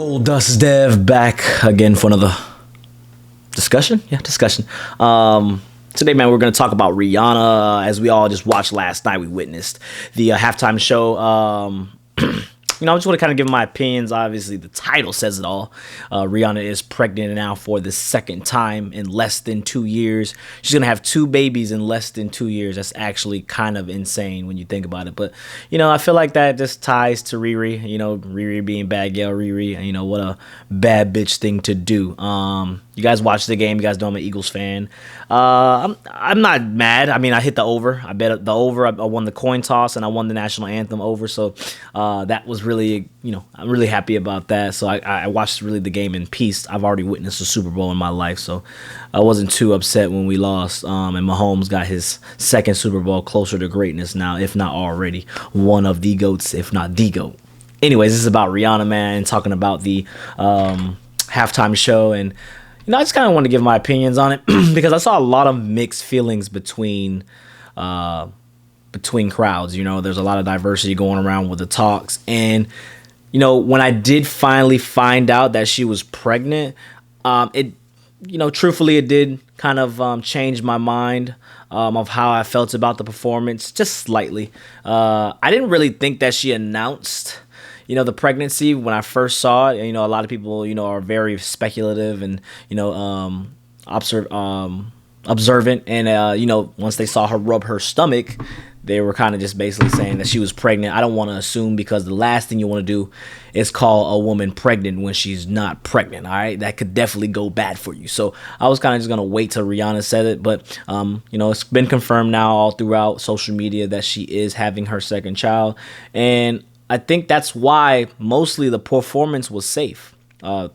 Gold Dust Dev back again for another discussion. Today, man, we're going to talk about Rihanna. As we all just watched last night, we witnessed the halftime show. I just want to kind of give my opinions. Obviously, the title says it all. Rihanna is pregnant now for the second time in less than 2 years. She's going to have 2 babies in less than 2 years. That's actually kind of insane when you think about it. But, I feel like that just ties to Riri. Riri being bad gal Riri. What a bad bitch thing to do. You guys watch the game. You guys know I'm an Eagles fan. I'm not mad. I mean, I hit the over. I bet the over. I won the coin toss and I won the national anthem over. So that was really, I'm really happy about that. So I watched really the game in peace. I've already witnessed a Super Bowl in my life, so I wasn't too upset when we lost. And Mahomes got his second Super Bowl, closer to greatness now, if not already one of the GOATs, if not the GOAT. Anyways, this is about Rihanna, man, and talking about the halftime show. And I just kind of want to give my opinions on it because I saw a lot of mixed feelings between crowds. There's a lot of diversity going around with the talks. And, when I did finally find out that she was pregnant, truthfully, it did kind of change my mind of how I felt about the performance, just slightly. I didn't really think that she announced the pregnancy when I first saw it. A lot of people, are very speculative and, observant. And, once they saw her rub her stomach, they were kind of just basically saying that she was pregnant. I don't want to assume, because the last thing you want to do is call a woman pregnant when she's not pregnant. All right. That could definitely go bad for you. So I was kind of just going to wait till Rihanna said it. But, it's been confirmed now all throughout social media that she is having her second child. And I think that's why mostly the performance was safe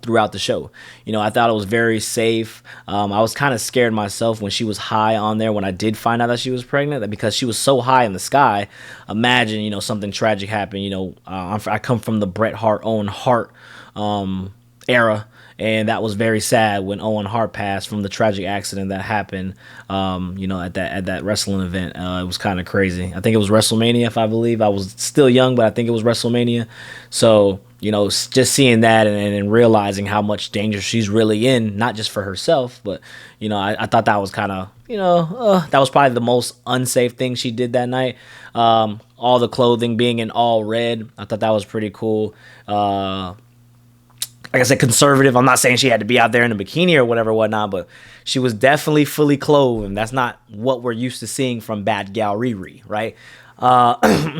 throughout the show. I thought it was very safe. I was kind of scared myself when she was high on there when I did find out that she was pregnant, because she was so high in the sky. Imagine, something tragic happened. I come from the Bret Hart, Owen Hart era. And that was very sad when Owen Hart passed from the tragic accident that happened, at that wrestling event. It was kind of crazy. I think it was WrestleMania, if I believe. I was still young, but I think it was WrestleMania. So, just seeing that and realizing how much danger she's really in, not just for herself, but, I thought that was kind of, that was probably the most unsafe thing she did that night. All the clothing being in all red, I thought that was pretty cool. Like I said, conservative. I'm not saying she had to be out there in a bikini or whatnot, but she was definitely fully clothed, and that's not what we're used to seeing from bad gal Riri, right?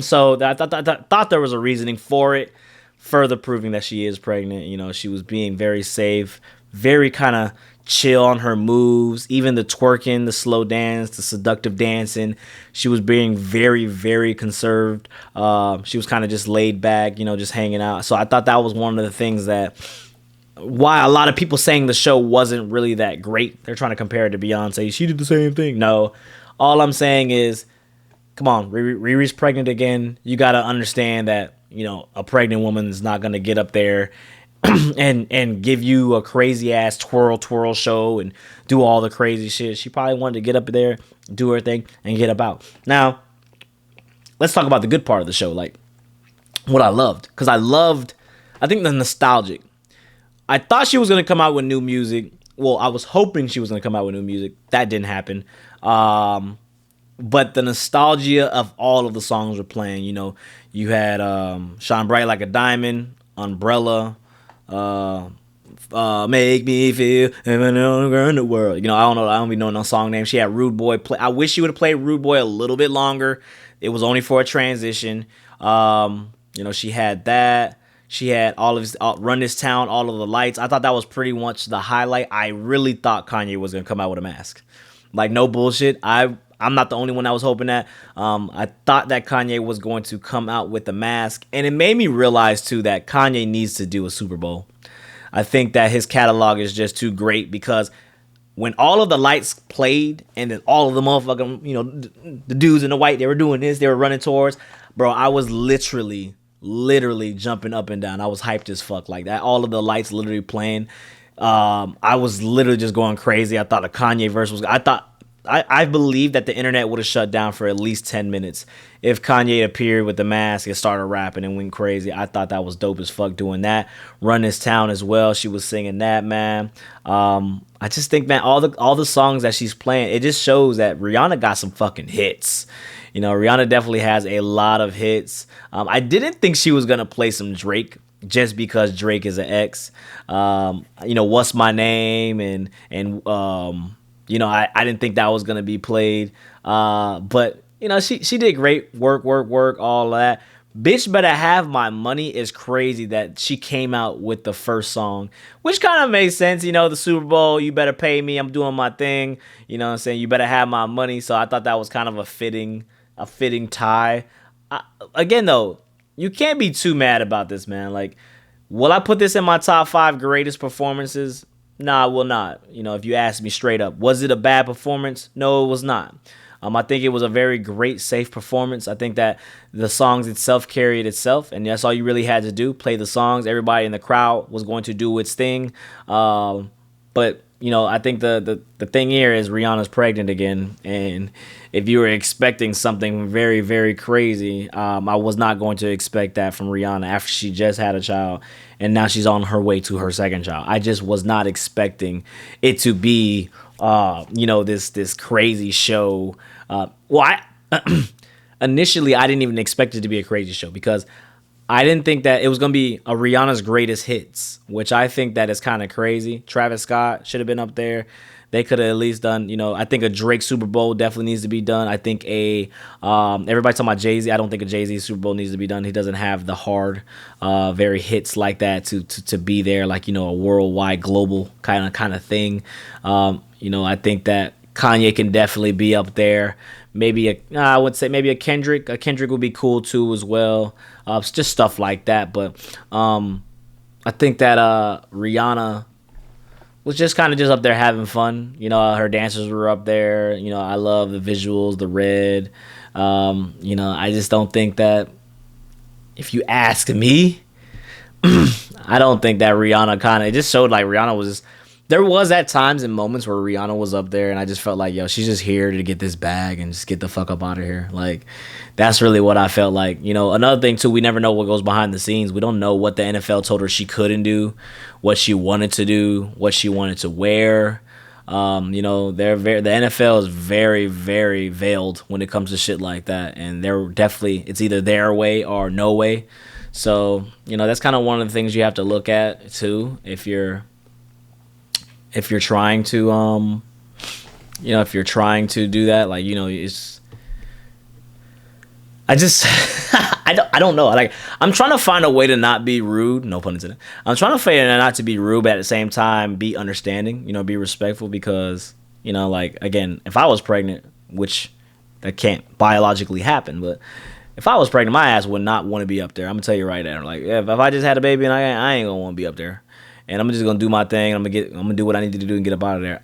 So I thought there was a reasoning for it, further proving that she is pregnant. She was being very safe, very kind of chill on her moves, even the twerking, the slow dance, the seductive dancing. She was being very, very conserved. She was kind of just laid back, just hanging out. So I thought that was one of the things that why a lot of people saying the show wasn't really that great. They're trying to compare it to Beyonce. She did the same thing. No, all I'm saying is, come on, Riri's pregnant again. You got to understand that, a pregnant woman is not going to get up there and give you a crazy ass twirl show and do all the crazy shit. She probably wanted to get up there, do her thing, and get about. Now, let's talk about the good part of the show, like what I loved. Because I think the nostalgic. I thought she was going to come out with new music. Well, I was hoping she was going to come out with new music. That didn't happen. But the nostalgia of all of the songs we're playing, you had Shine Bright Like a Diamond, Umbrella, Make Me Feel Everywhere in the World. I don't know. I don't even know no song name. She had Rude Boy play. I wish she would have played Rude Boy a little bit longer. It was only for a transition. She had that. She had all of his Run This Town, All of the Lights. I thought that was pretty much the highlight. I really thought Kanye was gonna come out with a mask. Like, no bullshit. I'm not the only one that was hoping that. I thought that Kanye was going to come out with a mask. And it made me realize, too, that Kanye needs to do a Super Bowl. I think that his catalog is just too great, because when all of the lights played and then all of the motherfucking, the dudes in the white, they were doing this, they were running towards, bro, I was literally jumping up and down. I was hyped as fuck like that. All of the lights literally playing. I was literally just going crazy. I thought the Kanye verse was, I thought I believe that the internet would have shut down for at least 10 minutes if Kanye appeared with the mask and started rapping and went crazy. I thought that was dope as fuck doing that. Run This Town as well. She was singing that, man. I just think, man, all the songs that she's playing, it just shows that Rihanna got some fucking hits. Rihanna definitely has a lot of hits. I didn't think she was gonna play some Drake just because Drake is an ex. What's My Name I didn't think that was gonna be played. But she did great work, all that. Bitch Better Have My Money is crazy that she came out with the first song, which kind of makes sense. The Super Bowl, you better pay me, I'm doing my thing. You know what I'm saying? You better have my money. So I thought that was kind of a fitting tie. Again, though, you can't be too mad about this, man. Like, will I put this in my top 5 greatest performances? Nah, I will not. If you ask me straight up, was it a bad performance? No, it was not. I think it was a very great, safe performance. I think that the songs itself carried itself, and that's all you really had to do: play the songs. Everybody in the crowd was going to do its thing. But I think the thing here is Rihanna's pregnant again, and if you were expecting something very, very crazy, I was not going to expect that from Rihanna after she just had a child, and now she's on her way to her second child. I just was not expecting it to be, this crazy show. Initially I didn't even expect it to be a crazy show because I didn't think that it was going to be a Rihanna's greatest hits, which I think that is kind of crazy. Travis Scott should have been up there. They could have at least done, I think a Drake Super Bowl definitely needs to be done. I think everybody talking about Jay-Z. I don't think a Jay-Z Super Bowl needs to be done. He doesn't have the hard, very hits like that to be there, like, a worldwide, global kind of thing. I think that Kanye can definitely be up there. I would say maybe a Kendrick. A Kendrick would be cool too as well. It's just stuff like that. But I think that Rihanna was just kind of just up there having fun. Her dancers were up there. I love the visuals, the red. I just don't think that, if you ask me, I don't think that Rihanna it just showed like Rihanna was. There was at times and moments where Rihanna was up there, and I just felt like, yo, she's just here to get this bag and just get the fuck up out of here. Like, that's really what I felt like. Another thing too, we never know what goes behind the scenes. We don't know what the NFL told her she couldn't do, what she wanted to do, what she wanted to wear. The NFL is very, very veiled when it comes to shit like that, and they're definitely, it's either their way or no way. So that's kind of one of the things you have to look at too if you're trying to do that, like, it's, I don't know. Like, I'm trying to find a way to not be rude, no pun intended. I'm trying to find not to be rude, but at the same time be understanding, be respectful, because, like, again, if I was pregnant, which that can't biologically happen, but if I was pregnant, my ass would not want to be up there. I'm gonna tell you right there. Like, if I just had a baby, and I ain't gonna want to be up there. And I'm just gonna do my thing. I'm gonna do what I need to do and get up out of there.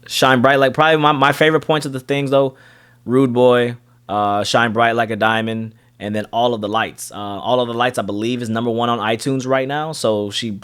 Shine Bright, like, probably my favorite points of the things though. Rude Boy, Shine Bright Like a Diamond, and then All of the Lights. All of the Lights, I believe, is number 1 on iTunes right now. So she,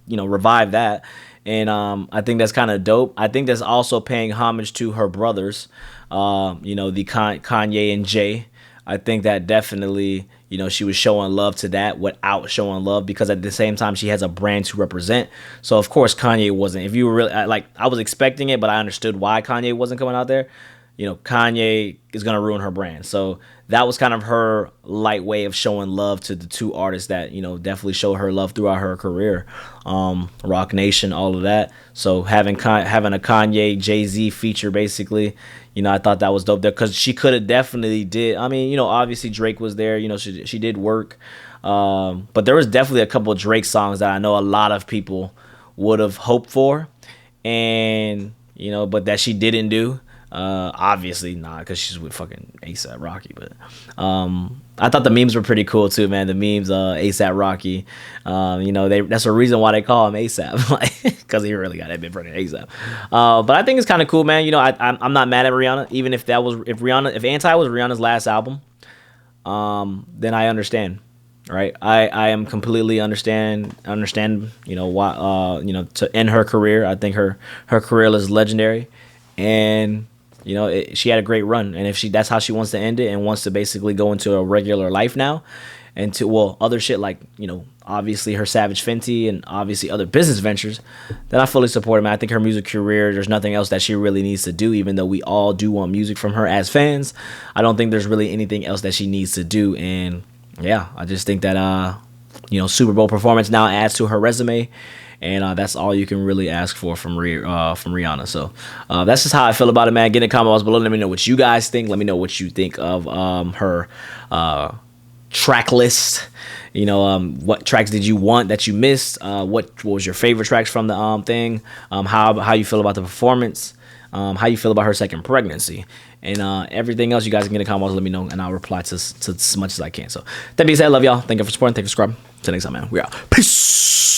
revived that, and I think that's kind of dope. I think that's also paying homage to her brothers, the Kanye and Jay. I think that definitely, she was showing love to that without showing love, because at the same time she has a brand to represent. So of course Kanye wasn't. If you were really I was expecting it, but I understood why Kanye wasn't coming out there. Kanye is gonna ruin her brand. So that was kind of her light way of showing love to the two artists that definitely showed her love throughout her career. Rock Nation, all of that. So having a Kanye Jay-Z feature, basically, I thought that was dope there, because she could have definitely did. I mean, obviously Drake was there. She did work, but there was definitely a couple of Drake songs that I know a lot of people would have hoped for, and but that she didn't do. Obviously not, because she's with fucking ASAP Rocky. But I thought the memes were pretty cool too, man. The memes, ASAP Rocky, that's a reason why they call him ASAP, like, because he really got that bit pregnant ASAP. But I think it's kind of cool, man. I'm not mad at Rihanna, even if if Anti was Rihanna's last album, then I understand. Right, I am completely understand. Why, to end her career. I think her career is legendary. and you know, she had a great run. And if that's how she wants to end it and wants to basically go into a regular life now, and to, well, other shit like, you know, obviously her Savage Fenty and obviously other business ventures, then I fully support her, man. I think her music career, there's nothing else that she really needs to do, even though we all do want music from her as fans. I don't think there's really anything else that she needs to do. And yeah, I just think that, you know, Super Bowl performance now adds to her resume. And that's all you can really ask for from Rihanna. So that's just how I feel about it, man. Get in the comments below. Let me know what you guys think. Let me know what you think of her track list. You know, what tracks did you want that you missed? What was your favorite tracks from the thing? How you feel about the performance? How you feel about her second pregnancy? And everything else, you guys can get in the comments. Let me know, and I'll reply to as much as I can. So that being said, I love y'all. Thank you for supporting. Thank you for subscribing. Till next time, man. We out. Peace.